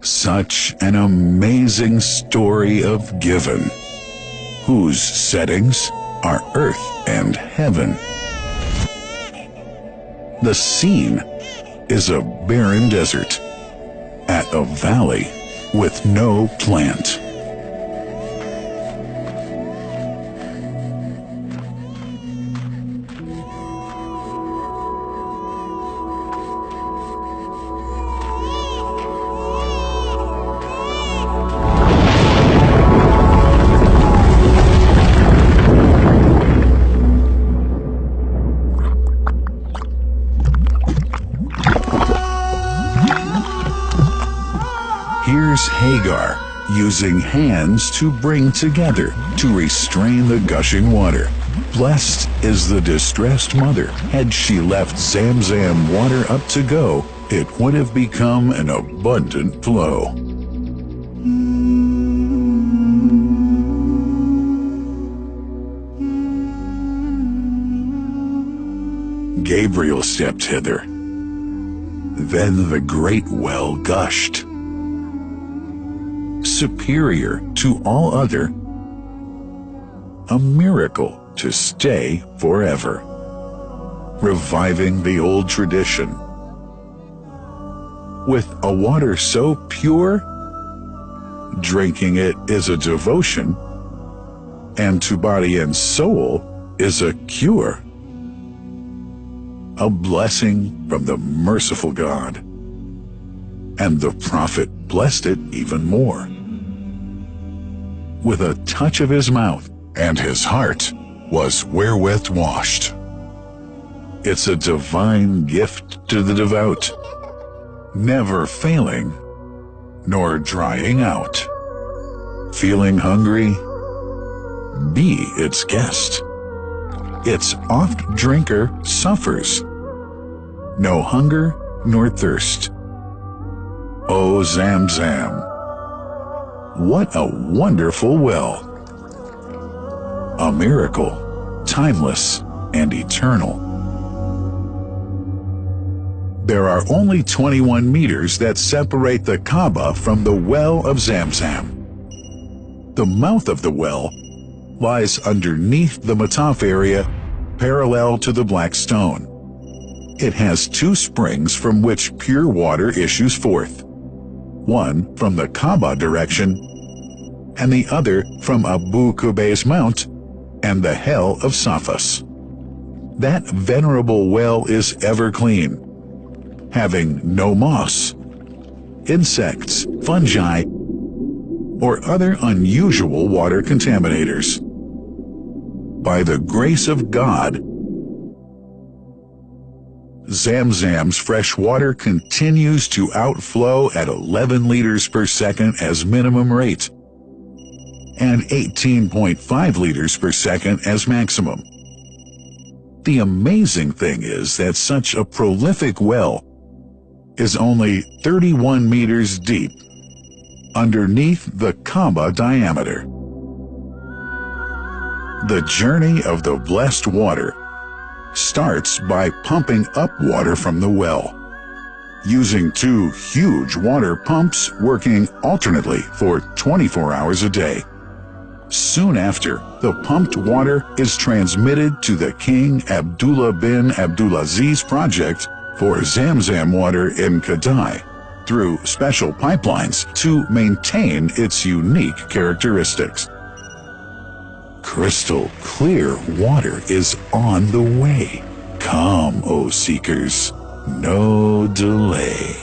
Such an amazing story of giving, whose settings are earth and heaven. The scene is a barren desert at a valley with no plant. Here's Hagar using hands to bring together to restrain the gushing water. Blessed is the distressed mother. Had she left Zamzam water up to go, it would have become an abundant flow. Gabriel stepped hither. Then the great well gushed. Superior to all other, a miracle to stay forever, reviving the old tradition. With a water so pure, drinking it is a devotion, and to body and soul is a cure, a blessing from the merciful God. And the prophet blessed it even more. With a touch of his mouth, and his heart was wherewith washed. It's a divine gift to the devout, never failing, nor drying out. Feeling hungry? Be its guest. Its oft-drinker suffers no hunger nor thirst. O Zamzam, what a wonderful well! A miracle, timeless and eternal. There are only 21 meters that separate the Kaaba from the well of Zamzam. The mouth of the well lies underneath the Mataf area, parallel to the Black Stone. It has two springs from which pure water issues forth. One from the Kaaba direction, and the other from Abu Qubays Mount and the Hell of Safas. That venerable well is ever clean, having no moss, insects, fungi, or other unusual water contaminators. By the grace of God, Zamzam's fresh water continues to outflow at 11 liters per second as minimum rate, and 18.5 liters per second as maximum. The amazing thing is that such a prolific well is only 31 meters deep, underneath the Kaaba diameter. The journey of the blessed water starts by pumping up water from the well, using two huge water pumps working alternately for 24 hours a day. Soon after, the pumped water is transmitted to the King Abdullah bin Abdulaziz project for Zamzam water in Kadai through special pipelines to maintain its unique characteristics. Crystal clear water is on the way. Come, O seekers, no delay.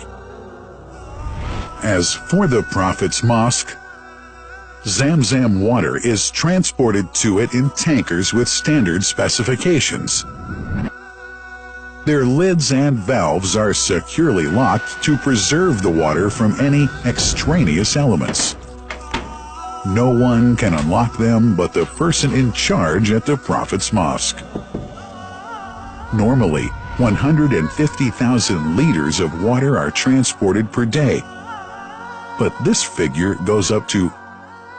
As for the Prophet's Mosque, Zamzam water is transported to it in tankers with standard specifications. Their lids and valves are securely locked to preserve the water from any extraneous elements. No one can unlock them but the person in charge at the Prophet's Mosque. Normally, 150,000 liters of water are transported per day, but this figure goes up to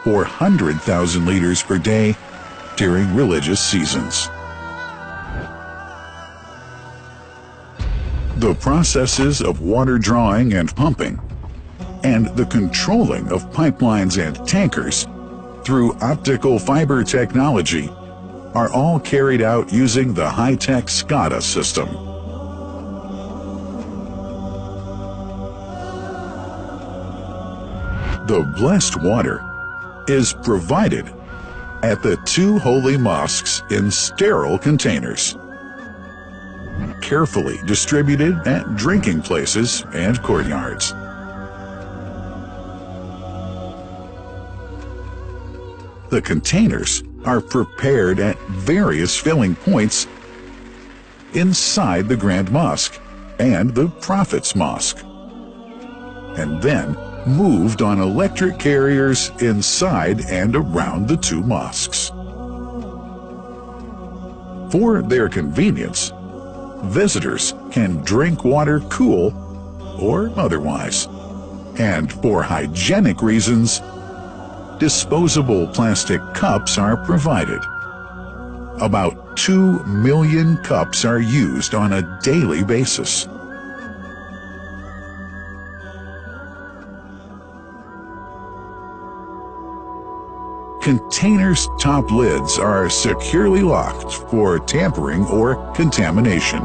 400,000 liters per day during religious seasons. The processes of water drawing and pumping and the controlling of pipelines and tankers through optical fiber technology are all carried out using the high-tech SCADA system. The blessed water is provided at the two holy mosques in sterile containers, carefully distributed at drinking places and courtyards. The containers are prepared at various filling points inside the Grand Mosque and the Prophet's Mosque, and then moved on electric carriers inside and around the two mosques. For their convenience, visitors can drink water cool or otherwise, and for hygienic reasons, disposable plastic cups are provided. About 2 million cups are used on a daily basis. Containers' top lids are securely locked for tampering or contamination.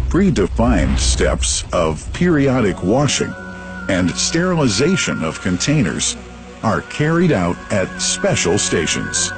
Predefined steps of periodic washing and sterilization of containers are carried out at special stations.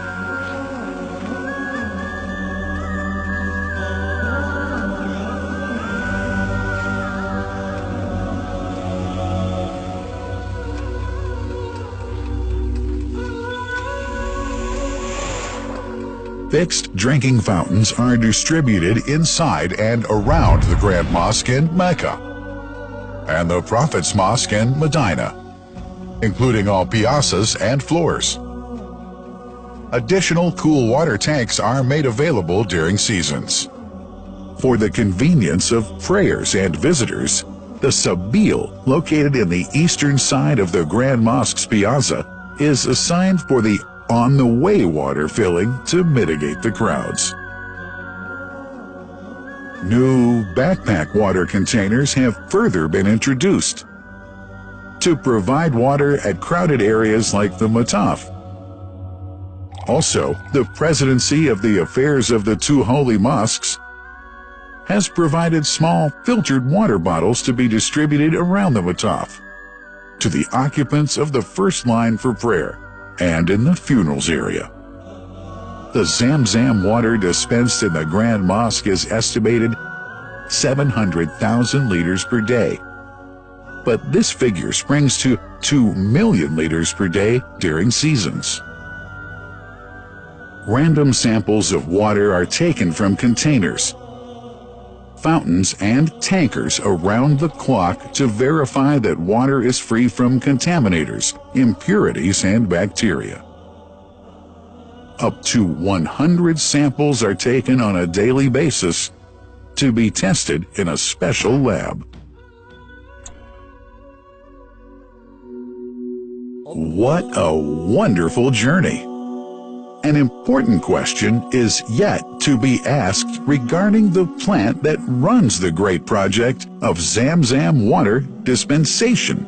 Fixed drinking fountains are distributed inside and around the Grand Mosque in Mecca and the Prophet's Mosque in Medina, including all piazzas and floors. Additional cool water tanks are made available during seasons. For the convenience of prayers and visitors, the Sabil, located in the eastern side of the Grand Mosque's piazza, is assigned for the on-the-way water filling to mitigate the crowds. New backpack water containers have further been introduced to provide water at crowded areas like the Mataf. Also, the Presidency of the Affairs of the Two Holy Mosques has provided small filtered water bottles to be distributed around the Mataf to the occupants of the first line for prayer and in the funerals area. The Zamzam water dispensed in the Grand Mosque is estimated 700,000 liters per day, but this figure springs to 2 million liters per day during seasons. Random samples of water are taken from containers, fountains, and tankers around the clock to verify that water is free from contaminators, impurities, and bacteria. Up to 100 samples are taken on a daily basis to be tested in a special lab. What a wonderful journey! An important question is yet to be asked regarding the plant that runs the great project of Zamzam water dispensation.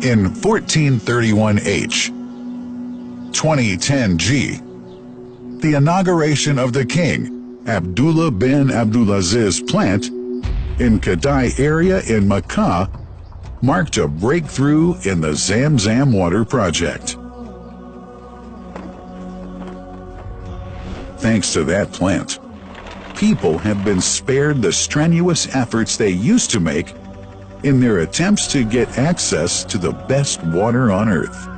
In 1431H, 2010G, the inauguration of the king, Abdullah bin Abdulaziz plant in Kadai area in Makkah marked a breakthrough in the Zamzam water project. Thanks to that plant, people have been spared the strenuous efforts they used to make in their attempts to get access to the best water on earth.